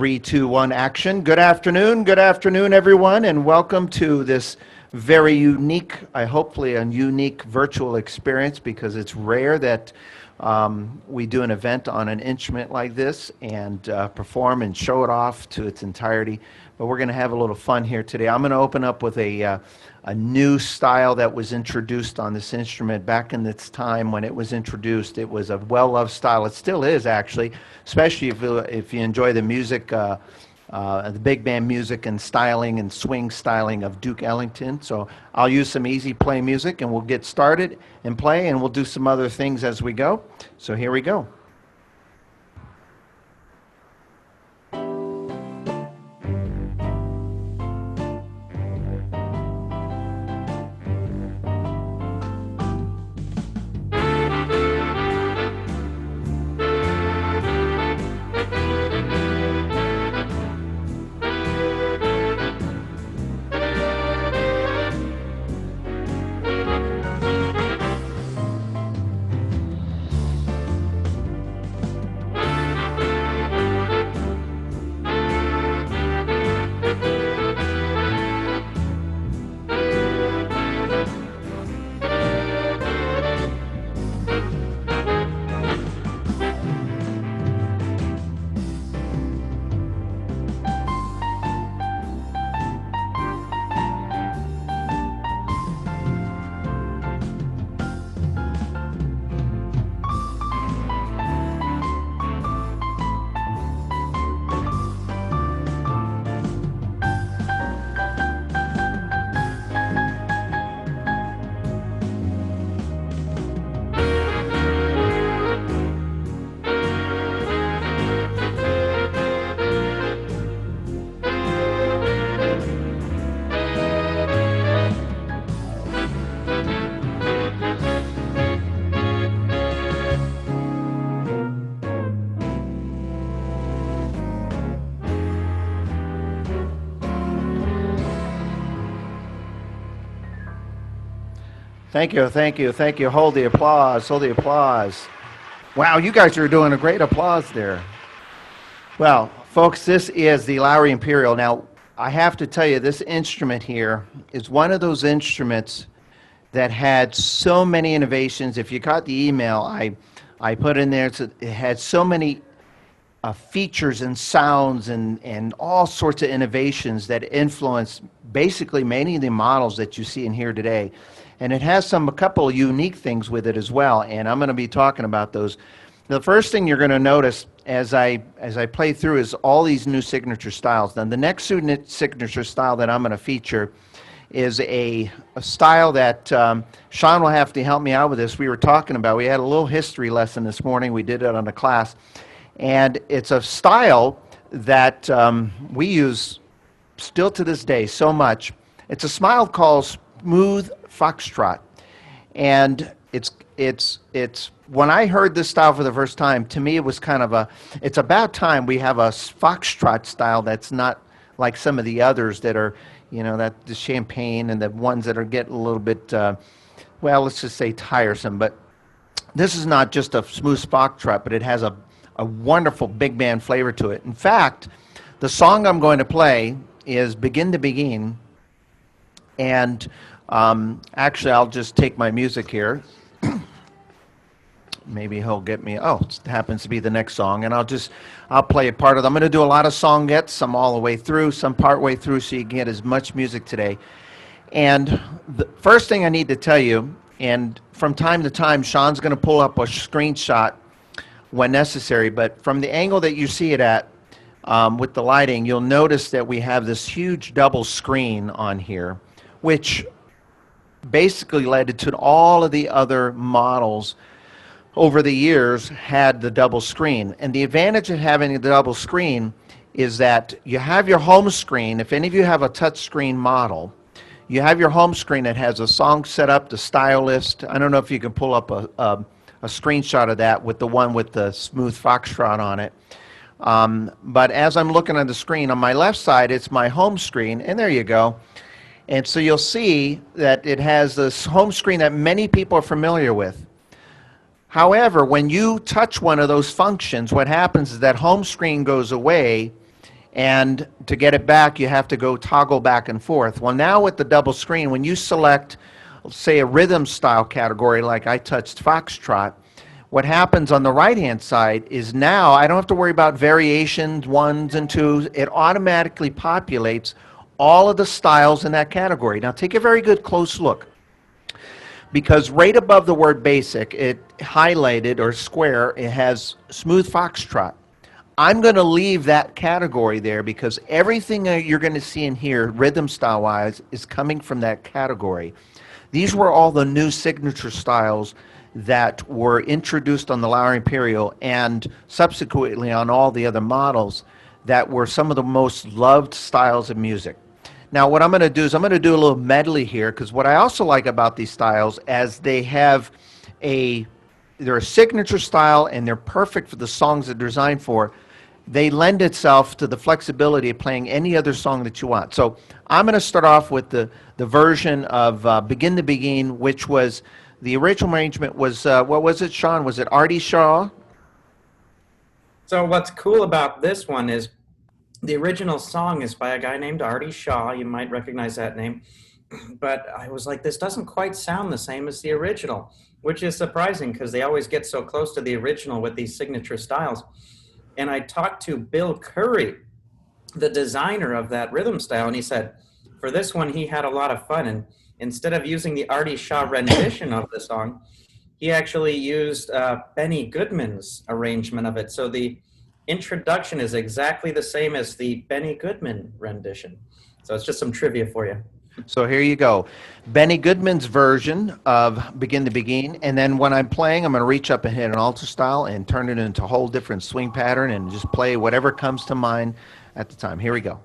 3, 2, 1, action. Good afternoon, everyone, and welcome to this very unique, hopefully a unique virtual experience, because it's rare that we do an event on an instrument like this and perform and show it off to its entirety. But we're going to have a little fun here today. I'm going to open up with a new style that was introduced on this instrument back in its time when it was introduced. It was a well-loved style. It still is, actually, especially if you enjoy the music, the big band music and styling and swing styling of Duke Ellington. So I'll use some easy play music and we'll get started and play, and we'll do some other things as we go. So here we go. Thank you, thank you, thank you. Hold the applause, hold the applause. Wow, you guys are doing a great applause there. Well, folks, this is the Lowrey Imperial. Now, I have to tell you, this instrument here is one of those instruments that had so many innovations. If you got the email I put in there, it had so many features and sounds and all sorts of innovations that influenced basically many of the models that you see in here today. And it has a couple of unique things with it as well, and I'm going to be talking about those. The first thing you're going to notice as I play through is all these new signature styles. Then the next signature style that I'm going to feature is a style that Sean will have to help me out with this. We were talking about, we had a little history lesson this morning. We did it on the class. And it's a style that we use still to this day so much. It's a style called smooth foxtrot. And it's when I heard this style for the first time, to me it was kind of it's about time we have a foxtrot style that's not like some of the others that are, that the champagne and the ones that are getting a little bit, well, let's just say tiresome. But this is not just a smooth foxtrot, but it has a wonderful big band flavor to it. In fact, the song I'm going to play is Begin to Begin, and actually I'll just take my music here. Maybe he'll get me, it happens to be the next song, and I'll play a part of it. I'm going to do a lot of songettes, some all the way through, some part way through, so you can get as much music today. And the first thing I need to tell you, and from time to time Sean's going to pull up a screenshot when necessary, but from the angle that you see it at with the lighting, you'll notice that we have this huge double screen on here, which basically led to all of the other models over the years had the double screen. And the advantage of having the double screen is that you have your home screen. If any of you have a touch screen model, you have your home screen that has a song set up, the style list. I don't know if you can pull up a screenshot of that with the one with the smooth foxtrot on it. But as I'm looking at the screen, on my left side, it's my home screen, and there you go. And so you'll see that it has this home screen that many people are familiar with. However, when you touch one of those functions, what happens is that home screen goes away And to get it back, you have to go toggle back and forth. Well, now with the double screen, when you select, say, a rhythm style category like I touched Foxtrot, what happens on the right-hand side is now I don't have to worry about variations, ones and twos. It automatically populates all of the styles in that category. Now take a very good close look, because right above the word basic, it highlighted or square, it has smooth foxtrot. I'm going to leave that category there because everything that you're going to see in here, rhythm style wise, is coming from that category. These were all the new signature styles that were introduced on the Lowrey Imperial and subsequently on all the other models that were some of the most loved styles of music. Now what I'm going to do is I'm going to do a little medley here, because what I also like about these styles, as they have they're a signature style and they're perfect for the songs they're designed for, they lend itself to the flexibility of playing any other song that you want. So I'm going to start off with the version of Begin to Begin, which was, the original arrangement was, what was it, Sean? Was it Artie Shaw? So what's cool about this one is the original song is by a guy named Artie Shaw. You might recognize that name. But I was like, this doesn't quite sound the same as the original, which is surprising because they always get so close to the original with these signature styles. And I talked to Bill Curry, the designer of that rhythm style, and he said for this one he had a lot of fun, and instead of using the Artie Shaw rendition of the song, he actually used Benny Goodman's arrangement of it. So the introduction is exactly the same as the Benny Goodman rendition. So it's just some trivia for you. So here you go. Benny Goodman's version of Begin to Begin, and then when I'm playing, I'm going to reach up and hit an alto style and turn it into a whole different swing pattern and just play whatever comes to mind at the time. Here we go.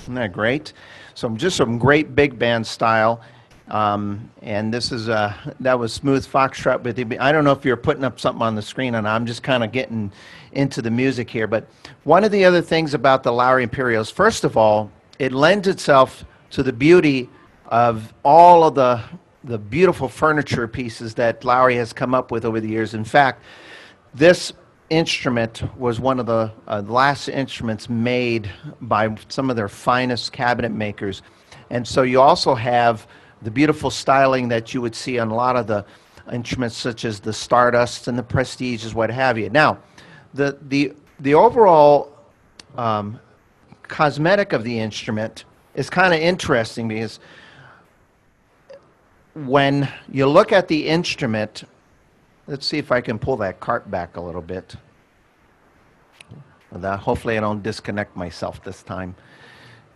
Isn't that great? So just some great big band style. And this is that was Smooth Foxtrot. But I don't know if you're putting up something on the screen, and I'm just kind of getting into the music here. But one of the other things about the Lowrey Imperials, first of all, it lends itself to the beauty of all of the beautiful furniture pieces that Lowrey has come up with over the years. In fact, this instrument was one of the last instruments made by some of their finest cabinet makers. And so you also have the beautiful styling that you would see on a lot of the instruments, such as the Stardusts and the Prestiges, what have you. Now, the overall cosmetic of the instrument is kind of interesting, because when you look at the instrument, let's see if I can pull that cart back a little bit. Hopefully I don't disconnect myself this time.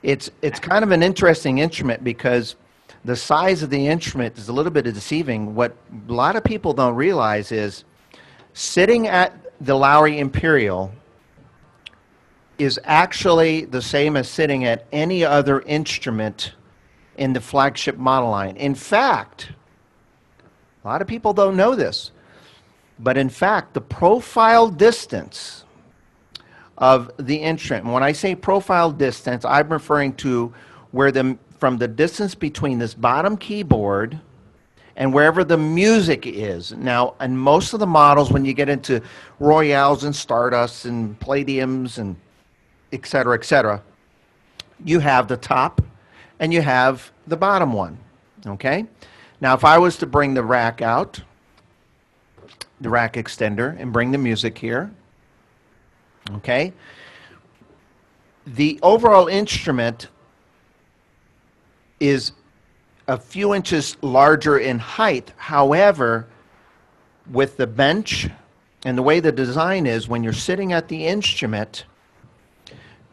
It's kind of an interesting instrument because the size of the instrument is a little bit deceiving. What a lot of people don't realize is sitting at the Lowrey Imperial is actually the same as sitting at any other instrument in the flagship model line. In fact, a lot of people don't know this, but in fact, the profile distance of the instrument, and when I say profile distance, I'm referring to where from the distance between this bottom keyboard and wherever the music is. Now, in most of the models, when you get into Royales and Stardusts and Palladiums and et cetera, you have the top and you have the bottom one, okay? Now, if I was to bring the rack out, the rack extender, and bring the music here, okay? The overall instrument is a few inches larger in height. However, with the bench and the way the design is, when you're sitting at the instrument,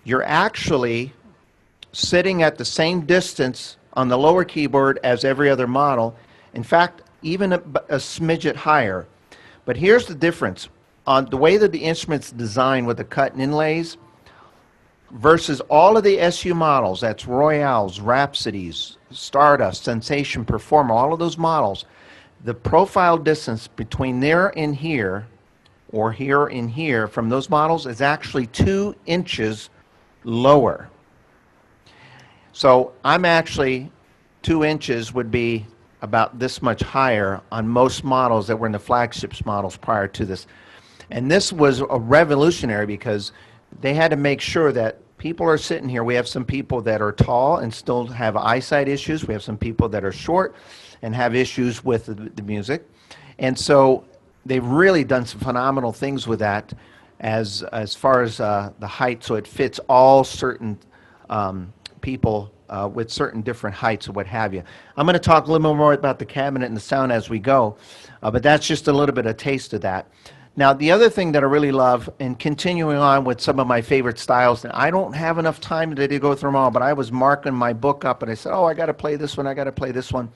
you're actually sitting at the same distance on the lower keyboard as every other model. In fact, even a smidget higher. But here's the difference. On the way that the instrument's designed with the cut and inlays versus all of the SU models, that's Royales, Rhapsodies, Stardust, Sensation, Performer, all of those models, the profile distance between there and here, or here and here, from those models is actually 2 inches lower. So I'm actually 2 inches would be about this much higher on most models that were in the flagships models prior to this. And this was a revolutionary because they had to make sure that people are sitting here. We have some people that are tall and still have eyesight issues. We have some people that are short and have issues with the music. And so they've really done some phenomenal things with that as far as the height, so it fits all certain people with certain different heights or what have you. I'm going to talk a little more about the cabinet and the sound as we go, but that's just a little bit of taste of that. Now, the other thing that I really love, and continuing on with some of my favorite styles, and I don't have enough time today to go through them all, but I was marking my book up and I said, oh, I got to play this one, I got to play this one.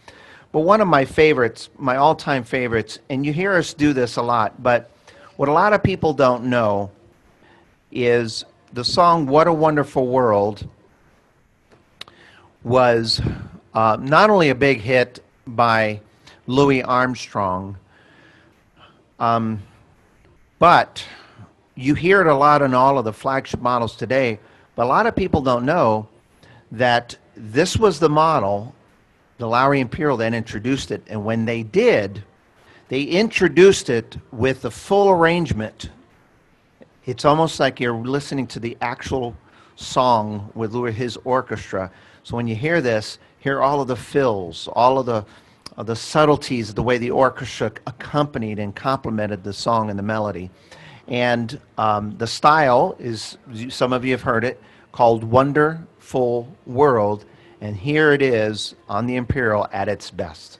But one of my favorites, my all-time favorites, and you hear us do this a lot, but what a lot of people don't know is the song What a Wonderful World was not only a big hit by Louis Armstrong, but you hear it a lot in all of the flagship models today, but a lot of people don't know that this was the model, the Lowrey Imperial, that introduced it. And when they did, they introduced it with the full arrangement. It's almost like you're listening to the actual song with his orchestra. So when you hear this, hear all of the fills, all of the subtleties of the way the orchestra accompanied and complemented the song and the melody. And the style is, some of you have heard it, called Wonderful World. And here it is on the Imperial at its best.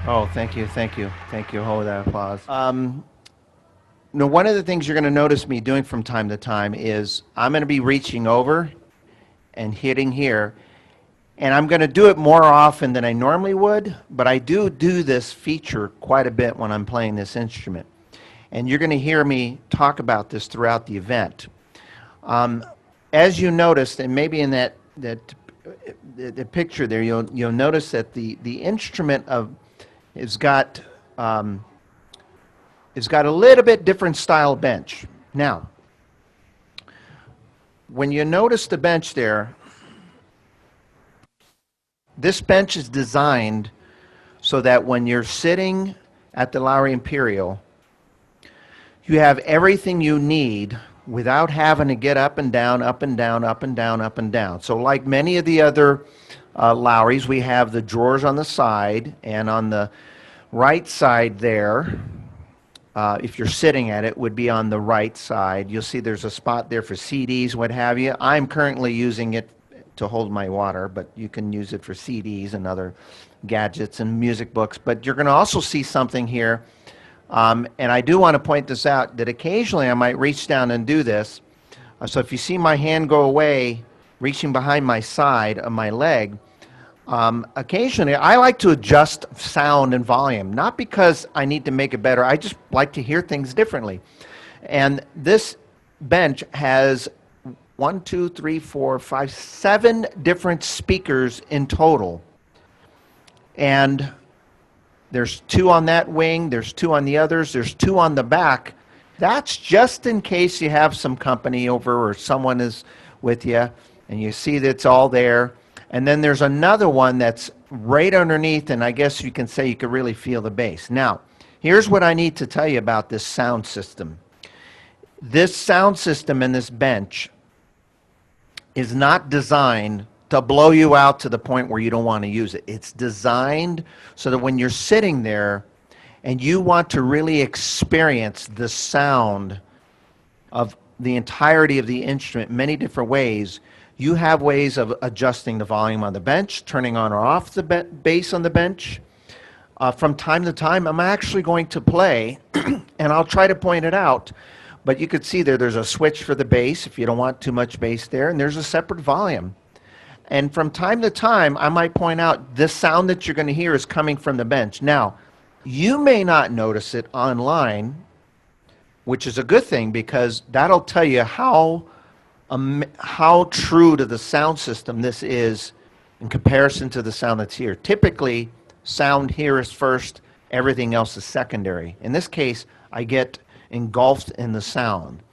Oh, thank you, thank you, thank you. Hold that applause. Now, one of the things you're going to notice me doing from time to time is I'm going to be reaching over and hitting here, and I'm going to do it more often than I normally would, but I do this feature quite a bit when I'm playing this instrument. And you're going to hear me talk about this throughout the event. As you noticed, and maybe in the picture there, you'll notice that the instrument has got a little bit different style bench. Now, when you notice the bench there, this bench is designed so that when you're sitting at the Lowrey Imperial, you have everything you need without having to get up and down, up and down, up and down, up and down. So like many of the other Lowreys, we have the drawers on the side, and on the right side there, if you're sitting at it, would be on the right side. You'll see there's a spot there for CDs, what have you. I'm currently using it to hold my water, but you can use it for CDs and other gadgets and music books. But you're going to also see something here, and I do want to point this out, that occasionally I might reach down and do this. So if you see my hand go away, reaching behind my side of my leg, occasionally I like to adjust sound and volume, not because I need to make it better, I just like to hear things differently. And this bench has 1, 2, 3, 4, 5, 7 different speakers in total. And there's 2 on that wing, there's 2 on the others, there's 2 on the back. That's just in case you have some company over or someone is with you and you see that it's all there. And then there's another one that's right underneath, and I guess you can say you can really feel the bass. Now, here's what I need to tell you about this sound system. This sound system and this bench is not designed to blow you out to the point where you don't want to use it. It's designed so that when you're sitting there and you want to really experience the sound of the entirety of the instrument many different ways, you have ways of adjusting the volume on the bench, turning on or off the bass on the bench. From time to time, I'm actually going to play, and I'll try to point it out, but you could see there's a switch for the bass if you don't want too much bass there, and there's a separate volume. And from time to time, I might point out this sound that you're going to hear is coming from the bench. Now, you may not notice it online, which is a good thing because that'll tell you how true to the sound system this is in comparison to the sound that's here. Typically, sound here is first, everything else is secondary. In this case, I get engulfed in the sound.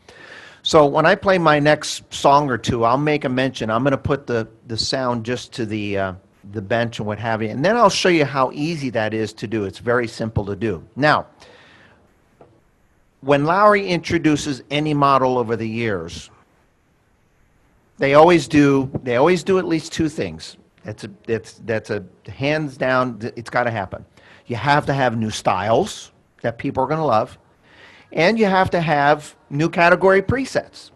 So when I play my next song or two, I'll make a mention. I'm going to put the sound just to the bench and what have you. And then I'll show you how easy that is to do. It's very simple to do. Now, when Lowrey introduces any model over the years, they always do at least 2 things. That's a hands down, it's got to happen. You have to have new styles that people are going to love, and you have to have new category presets.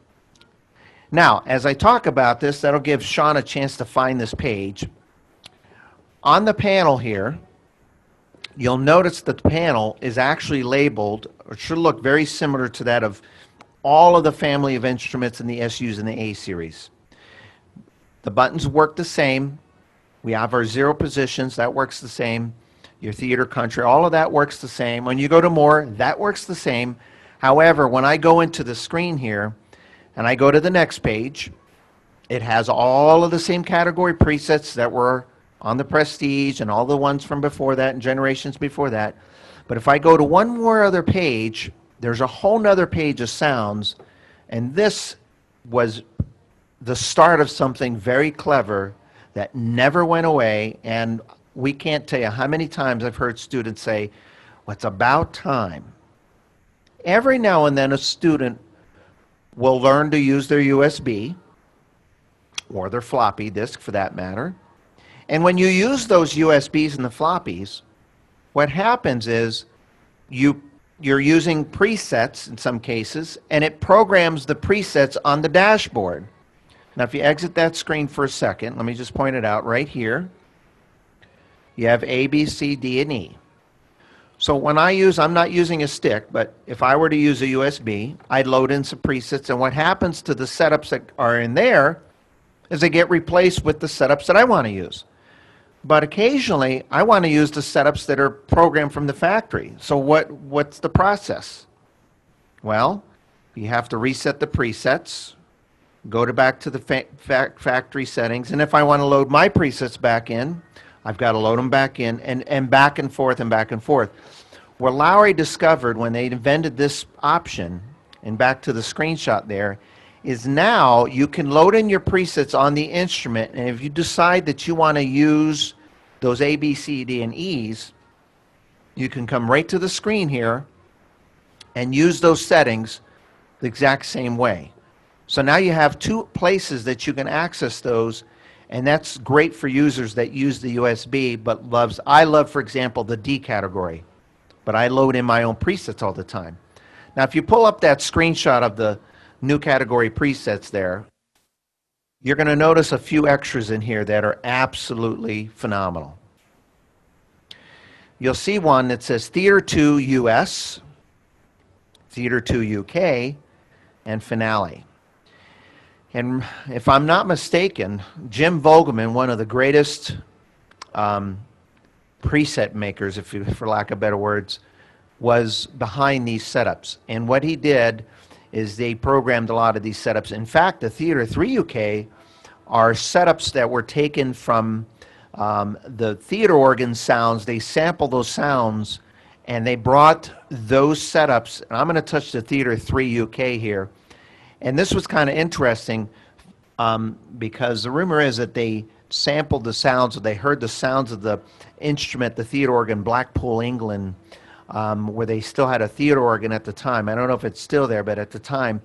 Now, as I talk about this, that'll give Sean a chance to find this page. On the panel here, you'll notice that the panel is actually labeled, or should look very similar to that of all of the family of instruments in the SUs and the A series. The buttons work the same. We have our 0 positions, that works the same. Your theater, country, all of that works the same. When you go to more, that works the same. However, when I go into the screen here and I go to the next page, it has all of the same category presets that were on the Prestige and all the ones from before that and generations before that. But if I go to one more other page, there's a whole nother page of sounds, and this was the start of something very clever that never went away, and we can't tell you how many times I've heard students say, well, it's about time. Every now and then a student will learn to use their USB or their floppy disk for that matter. And when you use those USBs and the floppies, what happens is you're using presets in some cases, and it programs the presets on the dashboard. Now, if you exit that screen for a second, let me just point it out right here. You have A, B, C, D, and E. So when I'm not using a stick, but if I were to use a USB, I'd load in some presets, and what happens to the setups that are in there is they get replaced with the setups that I want to use. But occasionally, I want to use the setups that are programmed from the factory. So what's the process? Well, you have to reset the presets, go back to the factory settings, and if I want to load my presets back in, I've got to load them back in, and back and forth and back and forth. What Lowrey discovered when they invented this option, and back to the screenshot there, is now you can load in your presets on the instrument, and if you decide that you want to use those A, B, C, D, and E's, you can come right to the screen here and use those settings the exact same way. So now you have two places that you can access those, and that's great for users that use the USB, but I love, for example, the D category, but I load in my own presets all the time. Now, if you pull up that screenshot of the new category presets there, you're going to notice a few extras in here that are absolutely phenomenal. You'll see one that says Theater 2 US, Theater 2 UK, and Finale. And if I'm not mistaken, Jim Vogelman, one of the greatest preset makers, for lack of better words, was behind these setups. And what he did is they programmed a lot of these setups. In fact, the Theater 3 UK are setups that were taken from the theater organ sounds. They sampled those sounds, and they brought those setups. And I'm going to touch the Theater 3 UK here. And this was kind of interesting because the rumor is that they sampled the sounds, or they heard the sounds of the instrument, the theater organ, Blackpool, England, where they still had a theater organ at the time. I don't know if it's still there, but at the time.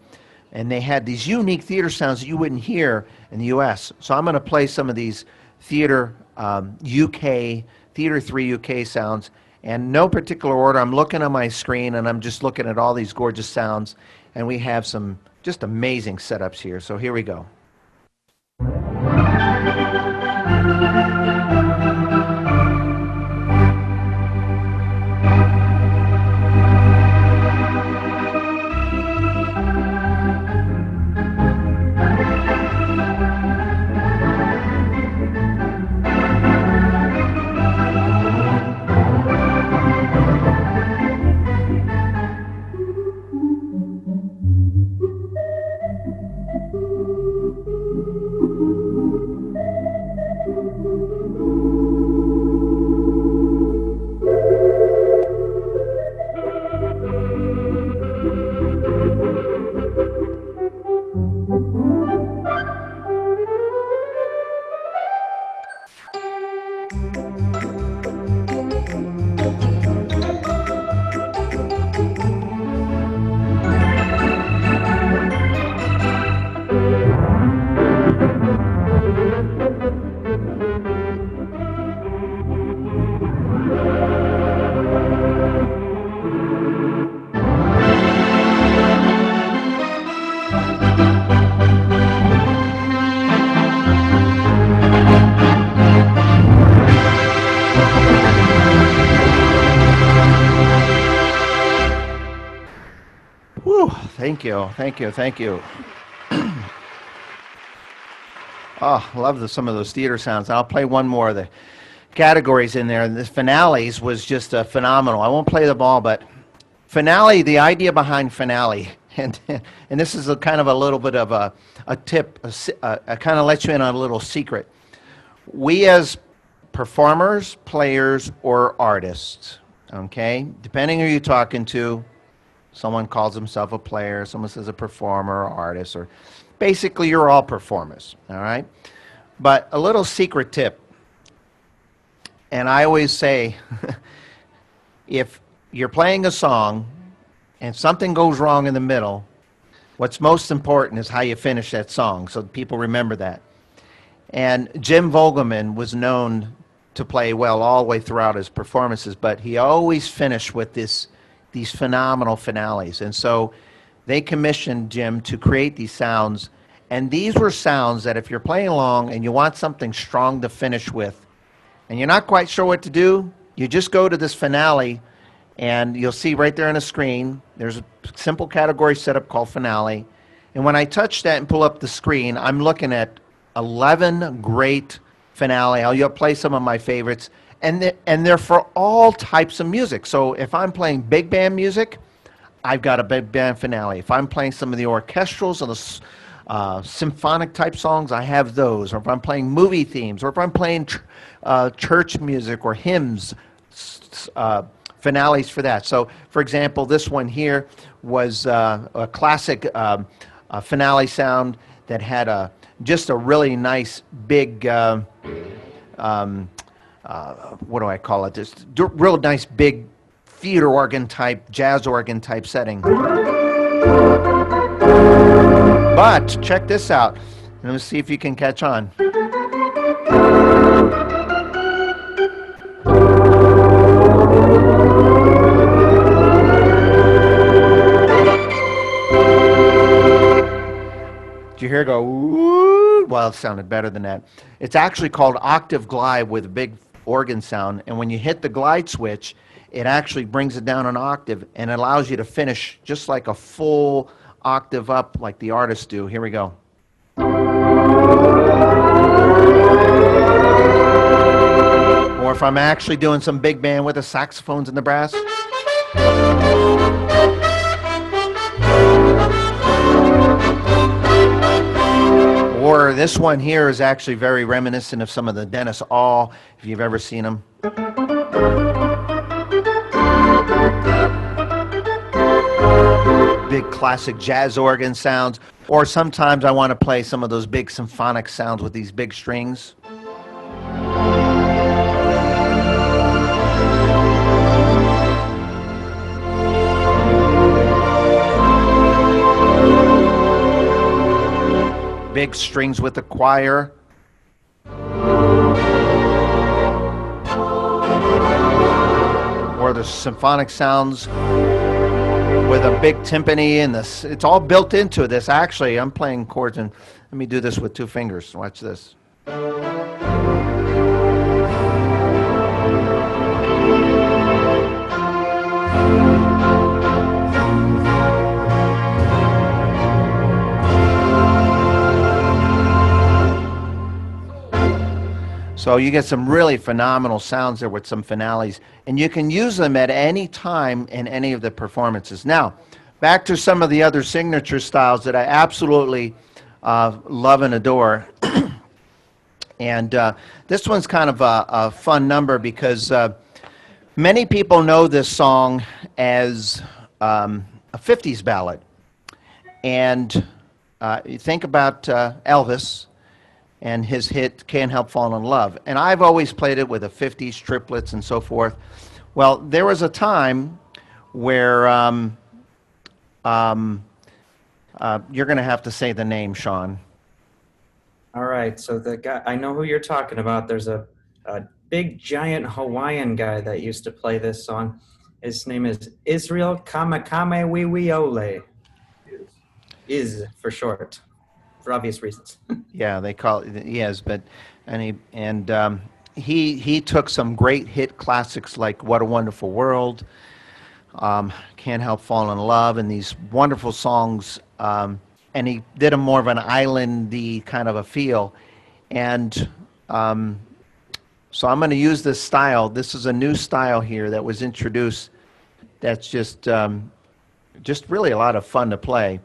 And they had these unique theater sounds that you wouldn't hear in the U.S. So I'm going to play some of these Theater UK, Theater 3 UK sounds. And no particular order. I'm looking on my screen, and I'm just looking at all these gorgeous sounds. And we have some just amazing setups here. So here we go. Whew, thank you, thank you, thank you. Oh, I love some of those theater sounds. I'll play one more of the categories in there. And the finales was just phenomenal. I won't play them all, but finale, the idea behind finale, and this is a kind of a little bit of a tip, I kind of let you in on a little secret. We as performers, players, or artists, okay, depending who you're talking to, someone calls himself a player, someone says a performer or artist, or basically you're all performers, all right? But a little secret tip, and I always say, if you're playing a song and something goes wrong in the middle, what's most important is how you finish that song, so people remember that. And Jim Vogelman was known to play well all the way throughout his performances, but he always finished with these phenomenal finales. And so they commissioned Jim to create these sounds, and these were sounds that if you're playing along and you want something strong to finish with, and you're not quite sure what to do, you just go to this finale, And you'll see right there on the screen, there's a simple category setup called finale. And when I touch that and pull up the screen, I'm looking at 11 great finale. I'll play some of my favorites. And they're for all types of music. So if I'm playing big band music, I've got a big band finale. If I'm playing some of the orchestrals or the symphonic type songs, I have those. Or if I'm playing movie themes, or if I'm playing church music or hymns, finales for that. So, for example, this one here was a classic finale sound that had just a really nice big, what do I call it? This real nice big theater organ type, jazz organ type setting. But check this out. Let me see if you can catch on. Did you hear it go, ooh? Well, it sounded better than that. It's actually called octave glide with a big organ sound. And when you hit the glide switch, it actually brings it down an octave and it allows you to finish just like a full octave up like the artists do. Here we go. Or if I'm actually doing some big band with the saxophones and the brass. Or this one here is actually very reminiscent of some of the Dennis All, if you've ever seen them. Big classic jazz organ sounds. Or sometimes I want to play some of those big symphonic sounds with these big strings. Big strings with the choir. Or the symphonic sounds with a big timpani and this. It's all built into this. Actually, I'm playing chords, and let me do this with 2 fingers. Watch this. So you get some really phenomenal sounds there with some finales, and you can use them at any time in any of the performances. Now, back to some of the other signature styles that I absolutely love and adore. And this one's kind of a fun number because many people know this song as a 50s ballad. And you think about Elvis and his hit Can't Help Falling in Love. And I've always played it with the 50s triplets and so forth. Well, there was a time where you're going to have to say the name, Sean. All right, so the guy, I know who you're talking about. There's a big giant Hawaiian guy that used to play this song. His name is Israel Kamakamewiwiole. Is for short, for obvious reasons. Yeah, they call it, yes, but he took some great hit classics like What a Wonderful World, Can't Help Falling in Love, and these wonderful songs, and he did them more of an island-y kind of a feel. And so I'm going to use this style. This is a new style here that was introduced that's just really a lot of fun to play.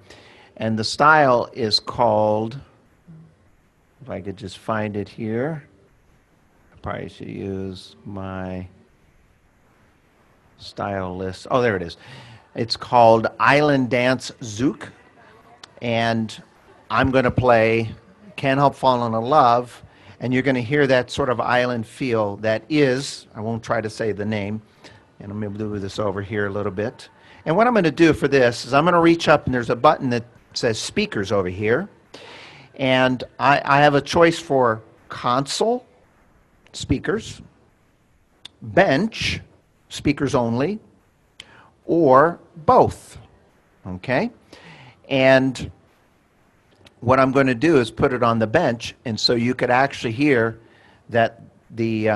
And the style is called, if I could just find it here, I probably should use my style list. Oh, there it is. It's called Island Dance Zouk. And I'm going to play Can't Help Falling in Love. And you're going to hear that sort of island feel that is, I won't try to say the name, and I'm going to do this over here a little bit. And what I'm going to do for this is I'm going to reach up, and there's a button that says speakers over here. And I have a choice for console, speakers, bench, speakers only, or both. Okay? And what I'm going to do is put it on the bench, and so you could actually hear that the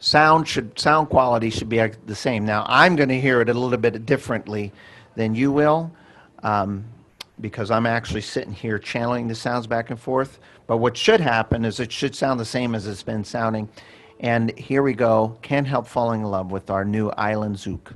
sound quality should be the same. Now, I'm going to hear it a little bit differently than you will, because I'm actually sitting here channeling the sounds back and forth. But what should happen is it should sound the same as it's been sounding. And here we go. Can't help falling in love with our new Island Zouk.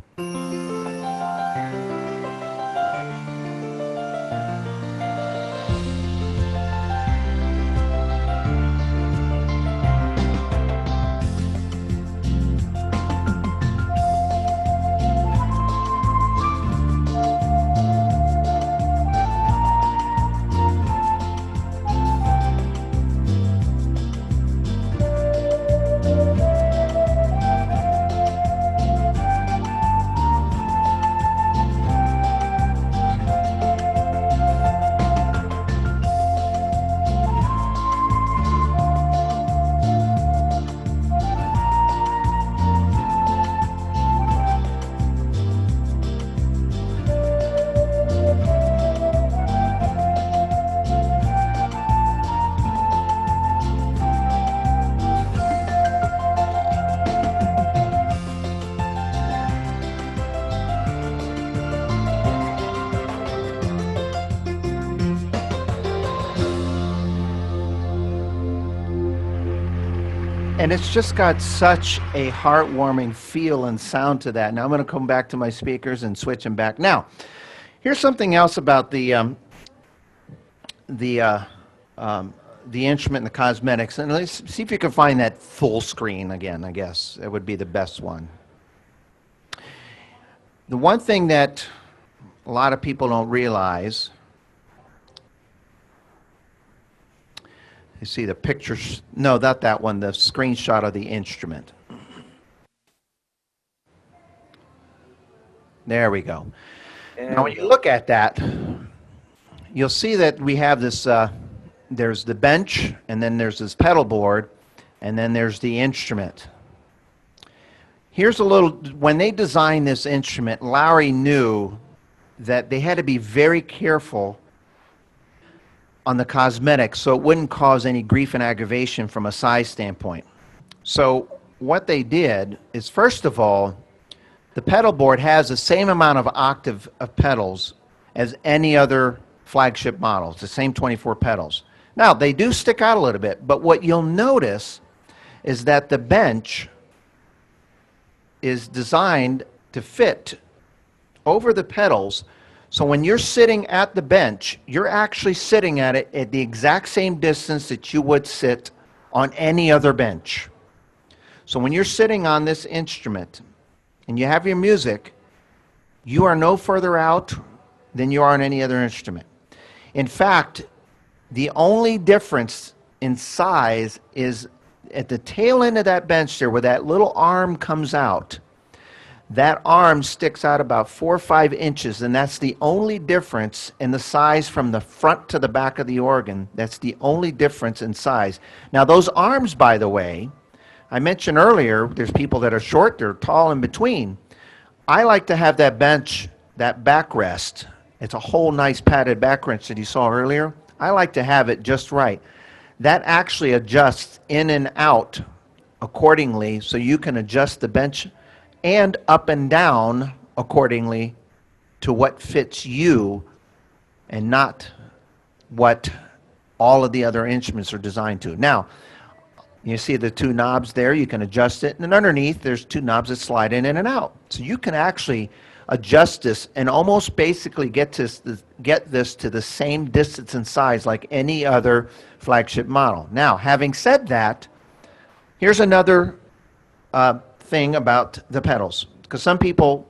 And it's just got such a heartwarming feel and sound to that. Now I'm going to come back to my speakers and switch them back. Now, here's something else about the instrument and the cosmetics. And let's see if you can find that full screen again. I guess that would be the best one. The one thing that a lot of people don't realize. You see the pictures, no, not that one, the screenshot of the instrument. There we go. Now, when you look at that, you'll see that we have this, there's the bench, and then there's this pedal board, and then there's the instrument. Here's a little, when they designed this instrument, Lowrey knew that they had to be very careful on the cosmetics so it wouldn't cause any grief and aggravation from a size standpoint. So what they did is, first of all, the pedal board has the same amount of octave of pedals as any other flagship models, the same 24 pedals. Now, they do stick out a little bit, but what you'll notice is that the bench is designed to fit over the pedals. So when you're sitting at the bench, you're actually sitting at it at the exact same distance that you would sit on any other bench. So when you're sitting on this instrument and you have your music, you are no further out than you are on any other instrument. In fact, the only difference in size is at the tail end of that bench there, where that little arm comes out. That arm sticks out about 4 or 5 inches, and that's the only difference in the size from the front to the back of the organ. That's the only difference in size. Now, those arms, by the way, I mentioned earlier, there's people that are short, they're tall in between. I like to have that bench, that backrest. It's a whole nice padded backrest that you saw earlier. I like to have it just right. That actually adjusts in and out accordingly, so you can adjust the bench and up and down accordingly to what fits you and not what all of the other instruments are designed to. Now, you see the 2 knobs there, you can adjust it, and underneath there's 2 knobs that slide in and out. So you can actually adjust this and almost basically get this to the same distance and size like any other flagship model. Now, having said that, here's another thing about the pedals, because some people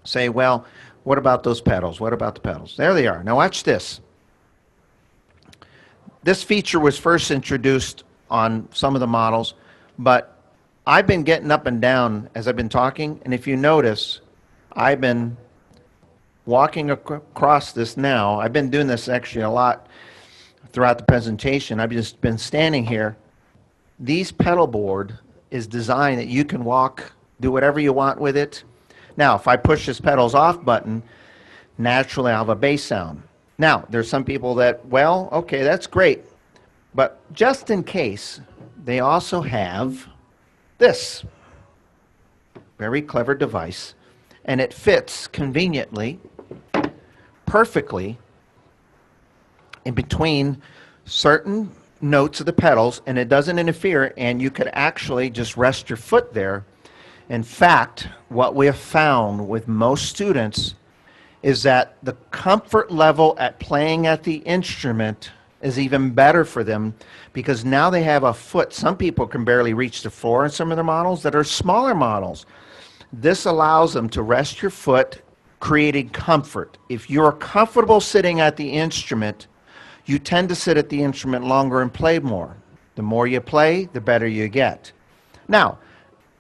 say, well, what about those pedals? What about the pedals? There they are. Now watch this. This feature was first introduced on some of the models, but I've been getting up and down as I've been talking, and if you notice, I've been walking across this now. I've been doing this actually a lot throughout the presentation. I've just been standing here. These pedal board is designed that you can walk, do whatever you want with it. Now, if I push this pedals off button, naturally I'll have a bass sound. Now, there's some people that, well, okay, that's great, but just in case, they also have this very clever device, and it fits conveniently, perfectly, in between certain notes of the pedals, and it doesn't interfere, and you could actually just rest your foot there. In fact, what we have found with most students is that the comfort level at playing at the instrument is even better for them because now they have a foot. Some people can barely reach the floor in some of their models that are smaller models. This allows them to rest your foot, creating comfort. If you're comfortable sitting at the instrument, you tend to sit at the instrument longer and play more. The more you play, the better you get. Now,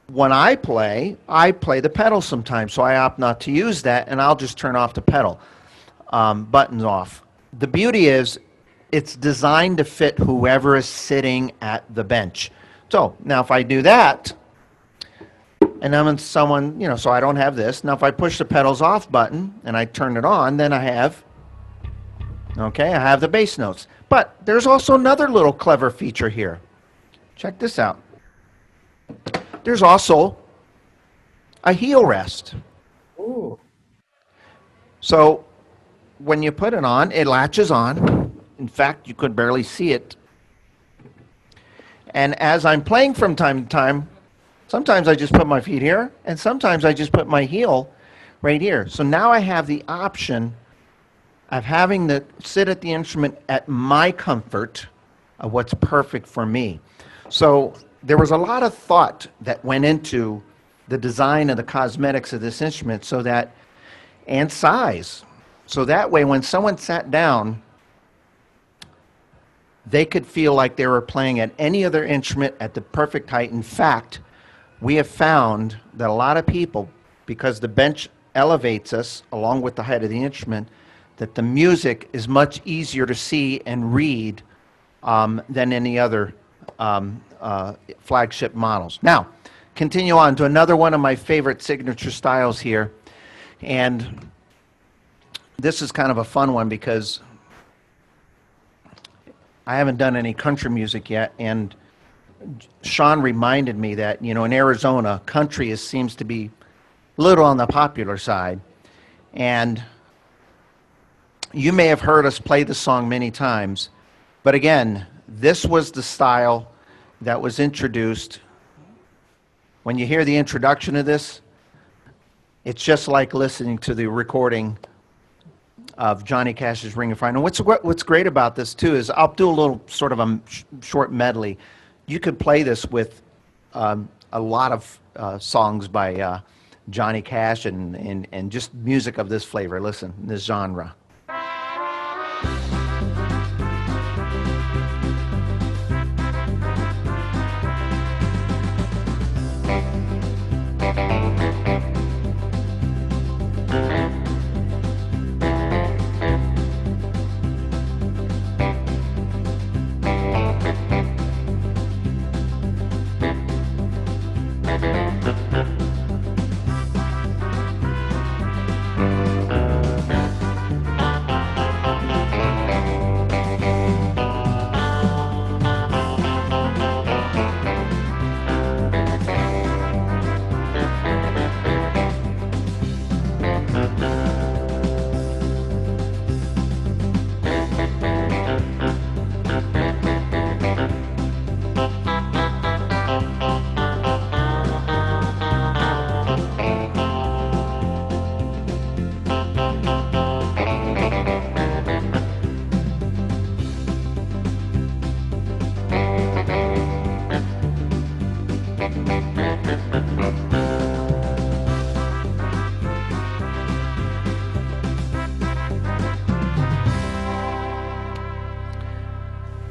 when I play the pedal sometimes, so I opt not to use that, and I'll just turn off the pedal buttons off. The beauty is, it's designed to fit whoever is sitting at the bench. So now if I do that, and I'm in someone, so I don't have this. Now if I push the pedals off button and I turn it on, then I have the bass notes. But there's also another little clever feature here. Check this out. There's also a heel rest. Ooh. So when you put it on, it latches on. In fact, you could barely see it. And as I'm playing from time to time, sometimes I just put my feet here, and sometimes I just put my heel right here. So now I have the option of having to sit at the instrument at my comfort of what's perfect for me. So there was a lot of thought that went into the design of the cosmetics of this instrument and size. So that way when someone sat down, they could feel like they were playing at any other instrument at the perfect height. In fact, we have found that a lot of people, because the bench elevates us along with the height of the instrument, that the music is much easier to see and read than any other flagship models. Now, continue on to another one of my favorite signature styles here. And this is kind of a fun one because I haven't done any country music yet, and Sean reminded me that, in Arizona, country seems to be a little on the popular side. And you may have heard us play the song many times, but again, this was the style that was introduced. When you hear the introduction of this, it's just like listening to the recording of Johnny Cash's Ring of Fire. And what's great about this, too, is I'll do a little sort of a short medley. You could play this with a lot of songs by Johnny Cash and just music of this flavor. Listen, this genre.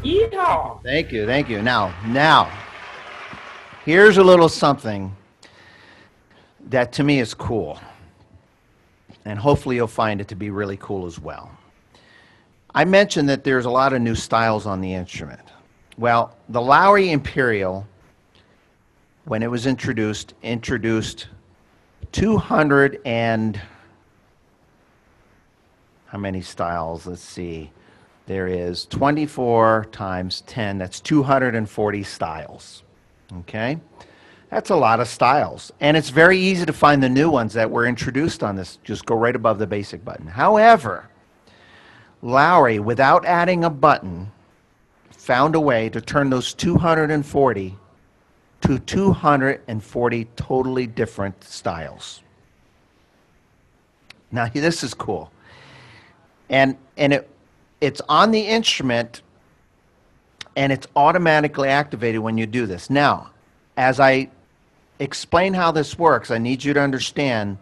Yeehaw! Thank you, thank you. Now, here's a little something that to me is cool, and hopefully you'll find it to be really cool as well. I mentioned that there's a lot of new styles on the instrument. Well, the Lowrey Imperial, when it was introduced 200 and how many styles? Let's see. There is 24 times 10, that's 240 styles. Okay? That's a lot of styles. And it's very easy to find the new ones that were introduced on this. Just go right above the basic button. However, Lowrey, without adding a button, found a way to turn those 240 to 240 totally different styles. Now, this is cool. And it's on the instrument, and it's automatically activated when you do this. Now, as I explain how this works, I need you to understand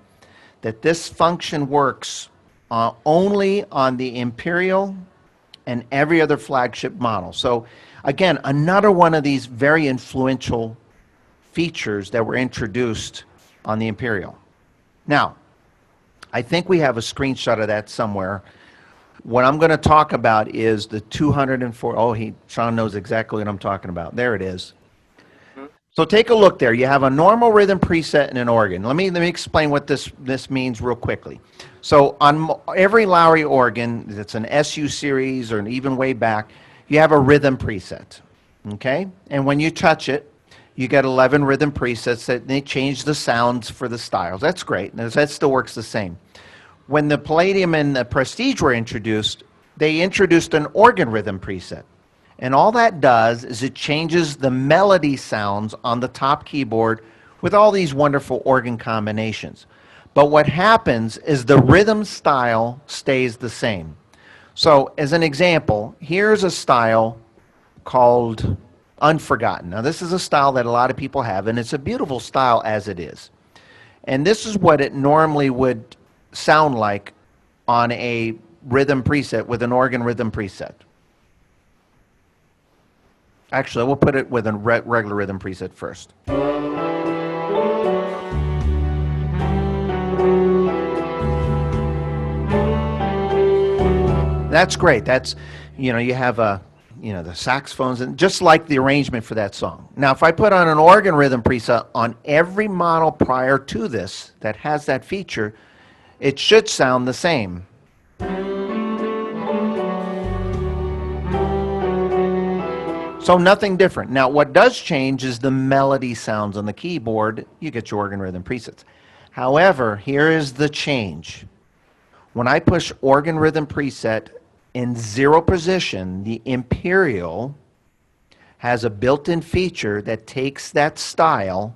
that this function works only on the Imperial and every other flagship model. So again, another one of these very influential features that were introduced on the Imperial. Now, I think we have a screenshot of that somewhere. What I'm going to talk about is the 204. Oh, Sean knows exactly what I'm talking about. There it is. So take a look there. You have a normal rhythm preset and an organ. Let me explain what this means real quickly. So on every Lowrey organ, that's an SU series or even way back, you have a rhythm preset. Okay? And when you touch it, you get 11 rhythm presets that they change the sounds for the styles. That's great. That still works the same. When the Palladium and the Prestige were introduced, they introduced an organ rhythm preset. And all that does is it changes the melody sounds on the top keyboard with all these wonderful organ combinations. But what happens is the rhythm style stays the same. So as an example, here's a style called Unforgotten. Now this is a style that a lot of people have, and it's a beautiful style as it is. And this is what it normally would sound like on a rhythm preset with an organ rhythm preset. Actually, we'll put it with a regular rhythm preset first. That's great. That's, you have the saxophones, and just like the arrangement for that song. Now, if I put on an organ rhythm preset on every model prior to this that has that feature, it should sound the same. So nothing different. Now, what does change is the melody sounds on the keyboard. You get your organ rhythm presets. However, here is the change. When I push organ rhythm preset in 0 position, the Imperial has a built-in feature that takes that style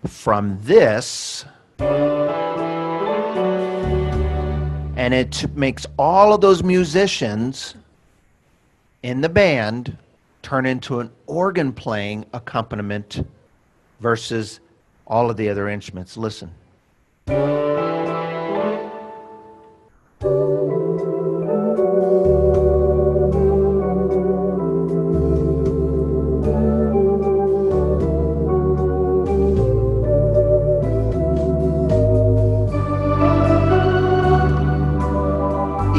from this, and it makes all of those musicians in the band turn into an organ playing accompaniment versus all of the other instruments. Listen.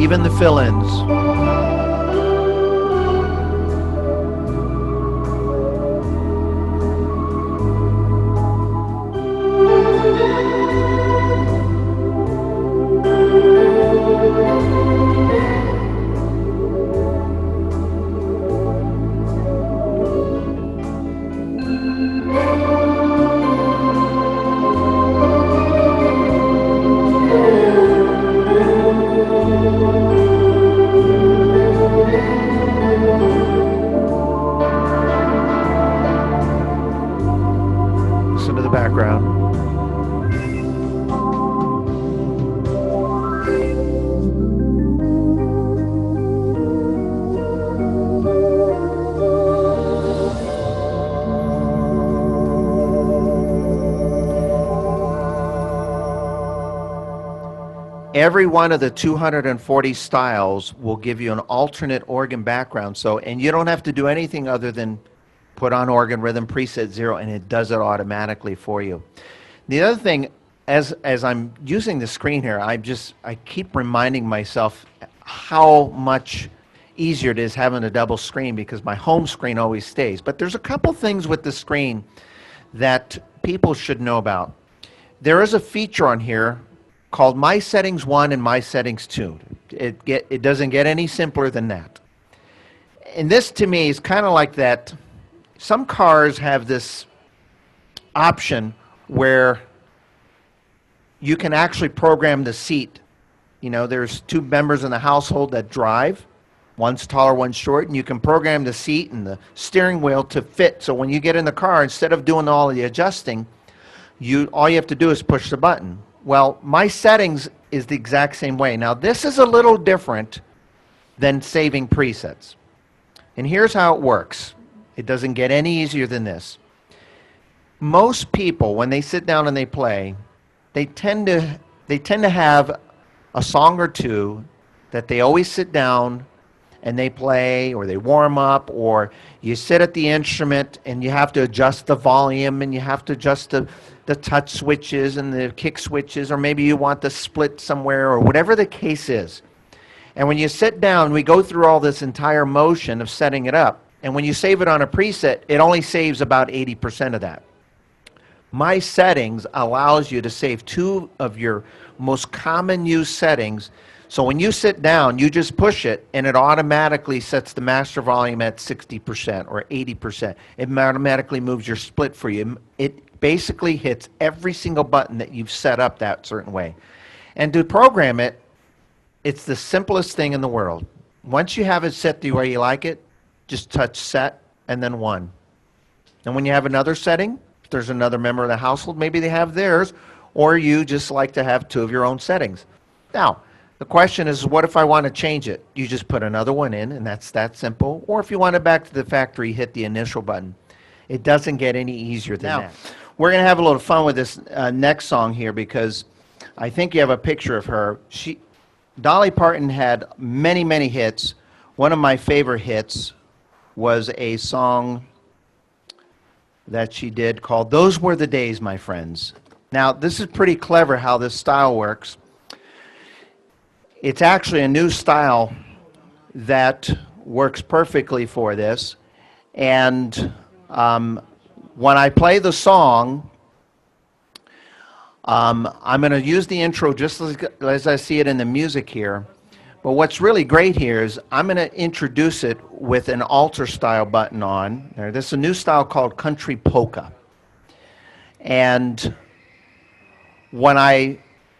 Even the fill-ins. Listen to the background. Every one of the 240 styles will give you an alternate organ background. So, and you don't have to do anything other than put on organ rhythm preset 0, and it does it automatically for you. The other thing, as I'm using the screen here, I keep reminding myself how much easier it is having a double screen, because my home screen always stays. But there's a couple things with the screen that people should know about. There is a feature on here called My Settings 1 and My Settings 2. It doesn't get any simpler than that. And this, to me, is kind of like that. Some cars have this option where you can actually program the seat. You know, there's two members in the household that drive. One's taller, one's short, and you can program the seat and the steering wheel to fit. So when you get in the car, instead of doing all the adjusting, all you have to do is push the button. Well, my settings is the exact same way. Now, this is a little different than saving presets. And here's how it works. It doesn't get any easier than this. Most people, when they sit down and they play, they tend to have a song or two that they always sit down and they play, or they warm up, or you sit at the instrument and you have to adjust the volume and you have to adjust the touch switches and the kick switches, or maybe you want the split somewhere, or whatever the case is. And when you sit down, we go through all this entire motion of setting it up. And when you save it on a preset, it only saves about 80% of that. My settings allows you to save two of your most common used settings. So when you sit down, you just push it, and it automatically sets the master volume at 60% or 80%. It automatically moves your split for you. It basically hits every single button that you've set up that certain way. And to program it, it's the simplest thing in the world. Once you have it set the way you like it, just touch set and then 1. And when you have another setting, if there's another member of the household, maybe they have theirs, or you just like to have 2 of your own settings. Now, the question is, what if I want to change it? You just put another one in, and that's that simple. Or if you want it back to the factory, hit the initial button. It doesn't get any easier than that. We're going to have a little fun with this next song here, because I think you have a picture of her. Dolly Parton had many, many hits. One of my favorite hits was a song that she did called "Those Were the Days, My Friends." Now, this is pretty clever how this style works. It's actually a new style that works perfectly for this. And when I play the song, I'm going to use the intro just as I see it in the music here. But what's really great here is I'm going to introduce it with an alter style button on. This is a new style called Country Polka. And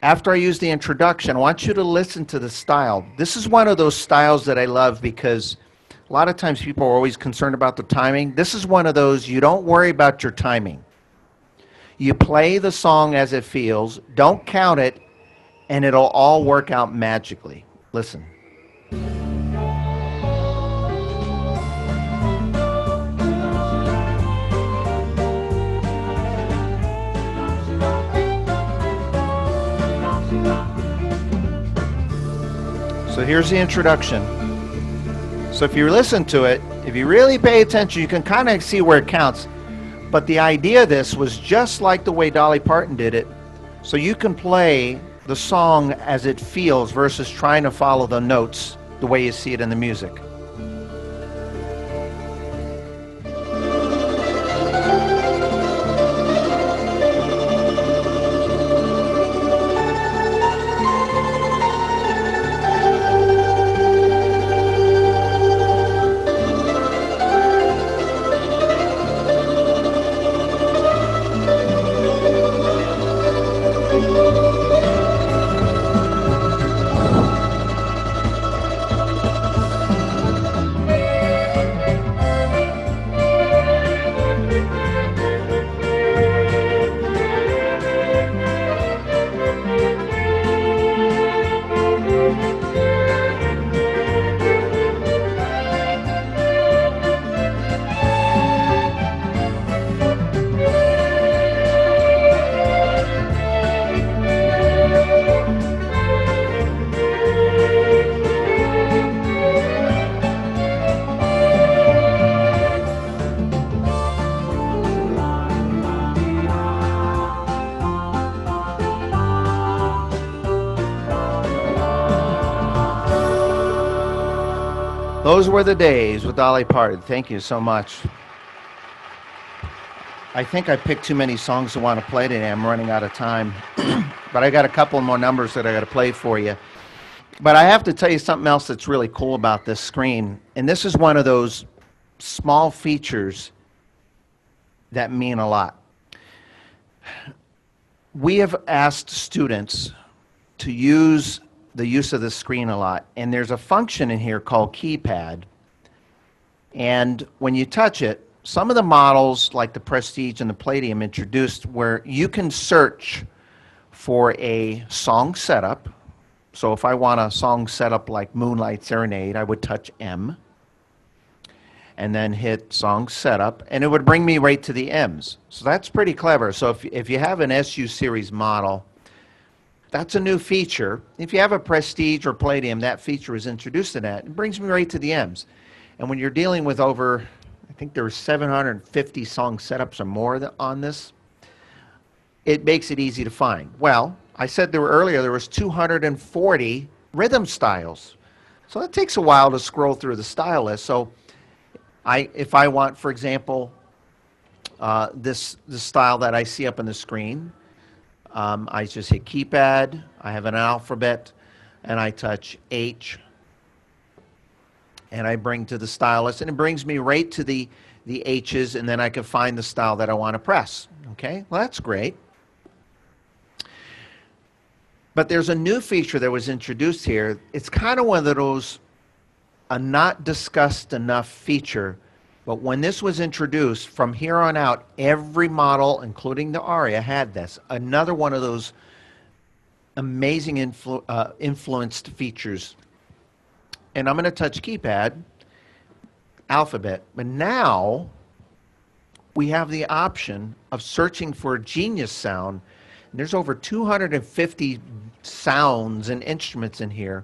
after I use the introduction, I want you to listen to the style. This is one of those styles that I love, because a lot of times people are always concerned about the timing. This is one of those, you don't worry about your timing. You play the song as it feels, don't count it, and it'll all work out magically. Listen. So here's the introduction. So if you listen to it, if you really pay attention, you can kind of see where it counts. But the idea of this was just like the way Dolly Parton did it. So you can play the song as it feels versus trying to follow the notes the way you see it in the music. Those were the days with Dolly Parton. Thank you so much. I think I picked too many songs to want to play today. I'm running out of time. But I got a couple more numbers that I got to play for you. But I have to tell you something else that's really cool about this screen. And this is one of those small features that mean a lot. We have asked students to use the use of the screen a lot, and there's a function in here called keypad. And when you touch it, some of the models, like the Prestige and the Palladium, introduced where you can search for a song setup. So if I want a song setup like Moonlight Serenade, I would touch M and then hit song setup, and it would bring me right to the M's. So that's pretty clever. So if you have an SU series model, that's a new feature. If you have a Prestige or Palladium, that feature is introduced in that. It brings me right to the M's. And when you're dealing with over, I think there were 750 song setups or more on this, it makes it easy to find. Well, I said there were earlier there was 240 rhythm styles. So it takes a while to scroll through the style list. So if I want, for example, this style that I see up on the screen, I just hit keypad, I have an alphabet, and I touch H, and I bring to the style list, and it brings me right to the H's, and then I can find the style that I want to press. Okay, well, that's great. But there's a new feature that was introduced here. It's kind of one of those a not discussed enough feature, but when this was introduced, from here on out, every model, including the Aria, had this. Another one of those amazing influenced features. And I'm going to touch keypad, alphabet, but now we have the option of searching for a genius sound. And there's over 250 sounds and instruments in here,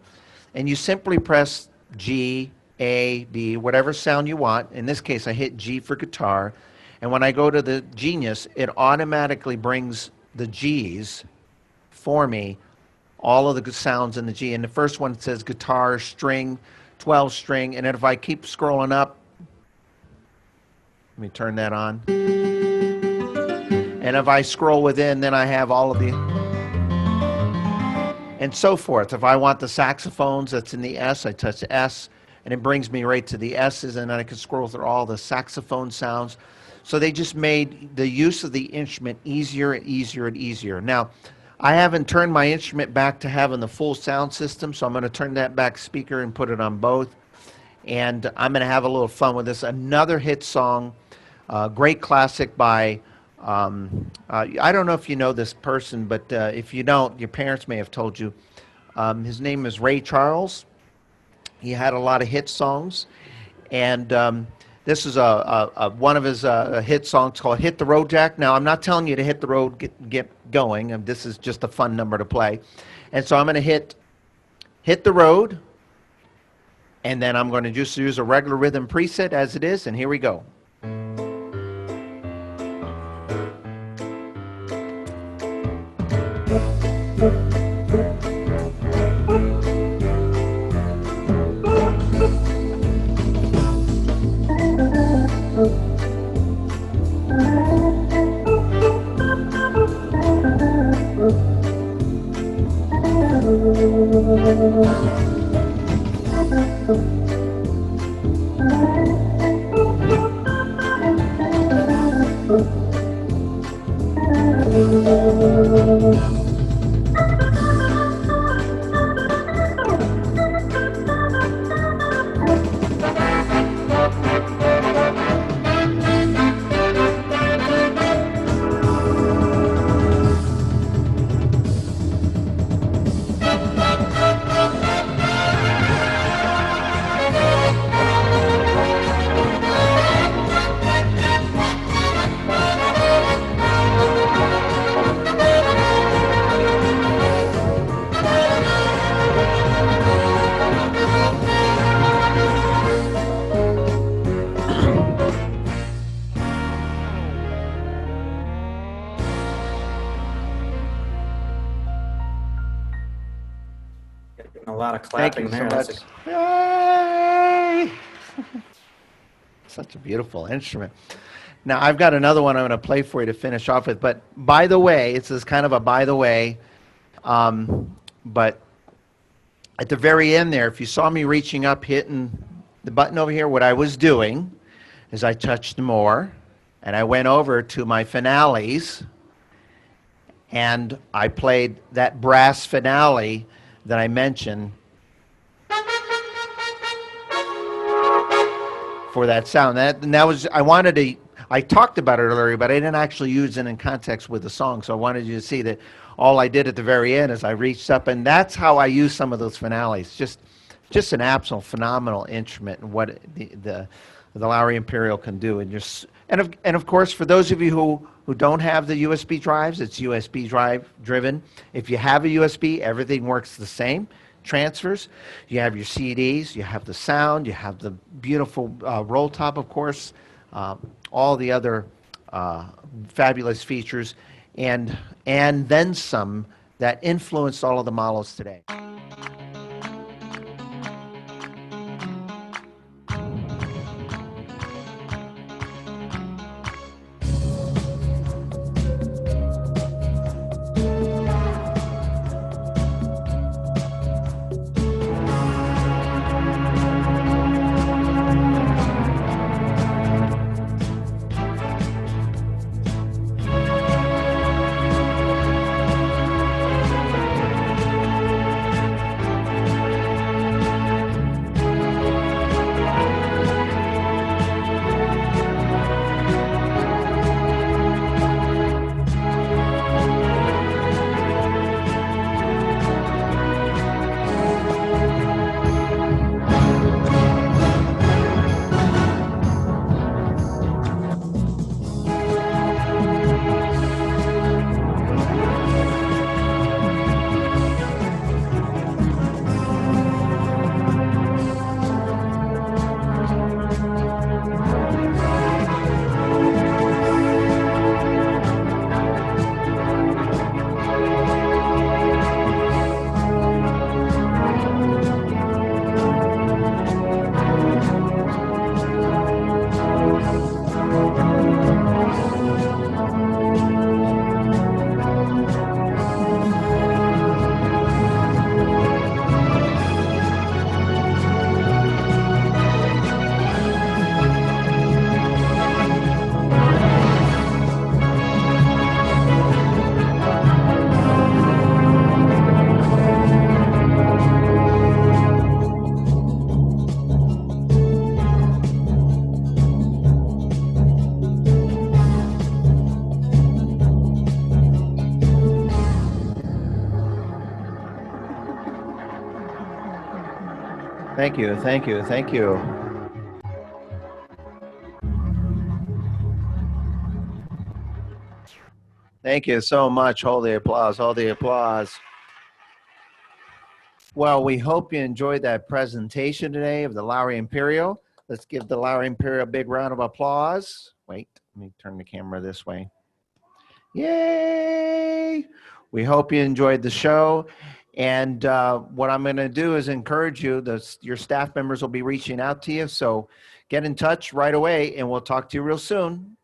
and you simply press G, A, B, whatever sound you want. In this case, I hit G for guitar, and when I go to the Genius, it automatically brings the G's for me, all of the sounds in the G. And the first one says guitar, string, 12 string, and then if I keep scrolling up, let me turn that on. And if I scroll within, then I have all of the, and so forth. If I want the saxophones that's in the S, I touch S, and it brings me right to the S's, and then I can scroll through all the saxophone sounds. So they just made the use of the instrument easier and easier and easier. Now, I haven't turned my instrument back to having the full sound system, so I'm going to turn that back speaker and put it on both. And I'm going to have a little fun with this. Another hit song, great classic by, I don't know if you know this person, but if you don't, your parents may have told you. His name is Ray Charles. He had a lot of hit songs, and this is one of his hit songs called Hit the Road Jack. Now, I'm not telling you to hit the road, get going. This is just a fun number to play. And so I'm going to hit the road, and then I'm going to just use a regular rhythm preset as it is, and here we go. A lot of clapping there. Thank you so much. Yay! Such a beautiful instrument. Now, I've got another one I'm going to play for you to finish off with, but by the way, it's this kind of a by the way, but at the very end there, if you saw me reaching up, hitting the button over here, what I was doing is I touched more, and I went over to my finales, And I played that brass finale that I mentioned for that sound. That was, I talked about it earlier, but I didn't actually use it in context with the song. So I wanted you to see that all I did at the very end is I reached up, and that's how I use some of those finales. Just an absolute phenomenal instrument, and what the Lowrey Imperial can do. And of course, for those of you who don't have the USB drives, it's USB drive driven. If you have a USB, everything works the same. Transfers, you have your CDs, you have the sound, you have the beautiful roll top, of course, all the other fabulous features, and then some that influenced all of the models today. Thank you, thank you, thank you. Thank you so much. Hold the applause, hold the applause. Well, we hope you enjoyed that presentation today of the Lowrey Imperial. Let's give the Lowrey Imperial a big round of applause. Wait, let me turn the camera this way. Yay! We hope you enjoyed the show. And what I'm going to do is encourage you, your staff members will be reaching out to you. So get in touch right away, and we'll talk to you real soon.